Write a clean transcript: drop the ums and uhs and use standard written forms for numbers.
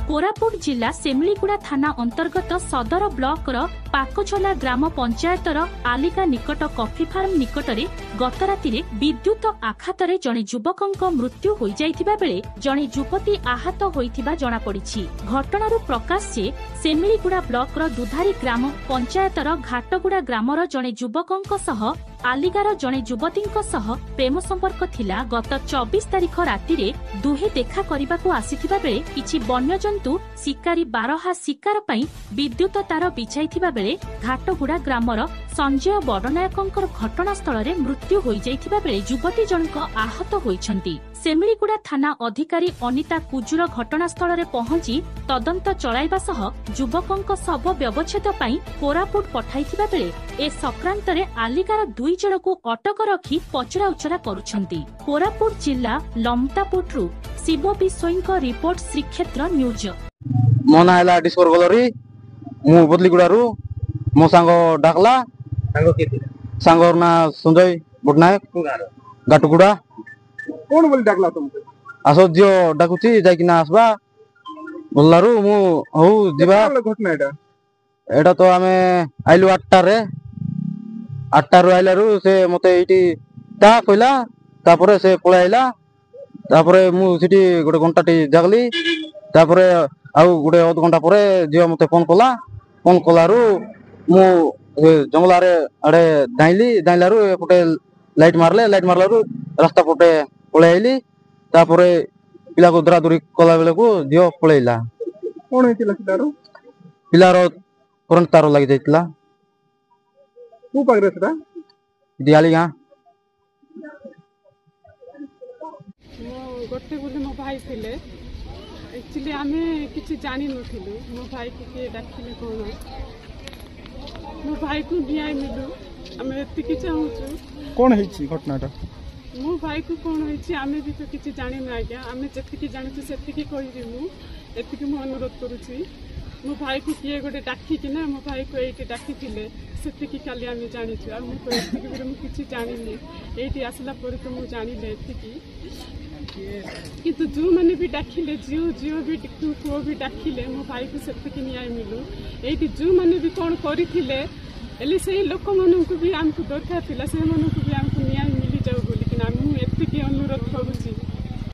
कोरापुट जिला सेमिलीगुड़ा थाना अंतर्गत सदर ब्लॉक पाकछला ग्राम पंचायतर आलिका निकट कॉफी फार्म निकटरे गत राति विद्युत आघात जड़े युवक मृत्यु हो जाइथिबा बेले जड़े युवती आहत होइथिबा जणा पड़िछि। घटनारू प्रकाश जे सेमिलीगुड़ा ब्लॉक दुधारी ग्राम पंचायतर घाटगुड़ा ग्रामर जड़े युवक आलिगार जड़े युवती प्रेम संपर्क थिला। गत 24 तारिख राति दुहे देखा करने आसीथिबा बेले किछि वन्यजंतु शिकारी बारहा शिकार पई विद्युत तार बिछाइथिबा बेले घाटगुड़ा ग्रामर संजय बड़नायकंकर घटनास्थल में मृत्यु हो जाइथिबा बेले युवती जनक आहत होइछंती। सेमिलीगुड़ा थाना अधिकारी अनिता कुजुर घटनास्थल में पहुंची तदंत चलाइबा सह युवकंक शव व्यवच्छेद पई कोरापुट पठाइथिबा बेले ए संक्रांत रे आलिकार 2 जनकु अटक रखी पचरा उचरा करुछंती। कोरापुट जिला लमतापुटरू शिव बिसोईंक रिपोर्ट श्रीक्षेत्र न्यूज। मना हैला डिस्कोर गलरी मु बदलीगुड़ारू मो सांग डाकला सांगोर ना संजय बड़नायक घाटगुड़ा कौन बोली डाकला तुमको आसो जियो डाकुची जाइकिना आसबा बोललारू मु हौ जिबा घटना एटा तो आमे आइलु 8टा रे 8टा रो आइलारू से मते इटी ता कहला तापरे से पळे आइला तापरे मु सिटी गोटे घंटाटी जागली तापरे आउ गोटे अध घंटा परे जियो मते फोन कलारू मु जंगला रे आडे दाइलारू एपटे लाइट मारलारू रास्ता पटे पळे आइली तापरे पिला को दरादरी कला बेले को जियो पळेला। कोन हेतिला पिलार करंट तार लागि जाइतला को पागरे सेटा दियाली गां मो गोटे बोले मो भाई थिले एक्चुअली आमे किछि जानि नथिलु मो भाई के डाकिले कोन मो भाई को न्याय मिलु आमे एति कि चाहूछु। कोन हेछि घटनाटा मो भाई को कोन हेछि आमे भी तो किछि जानि ना आज्ञा आमे जति जानुछु सेति कहि मु एति मो अनुरोध करूछि मो भाई को किए गोटे डाकी कि ना मो भाई को एटी डाकी थिले सेति काली आमे जानिछु आ मु तो एति कि मु किछि जानिनी एटी आसला पर तो मु जानिले एति किंतु जो मैंने भी डाकिले जियो भी पुओ भी डाकिले मो भाई को सेति न्याय मिलू एटी जो मैंने भी कौन करथिले एले से लोक मानक भी आमको दरकार थिला से मानक भी आमको न्याय मिली जाऊ बोली कि ना मु एति अनुरोध करूछि।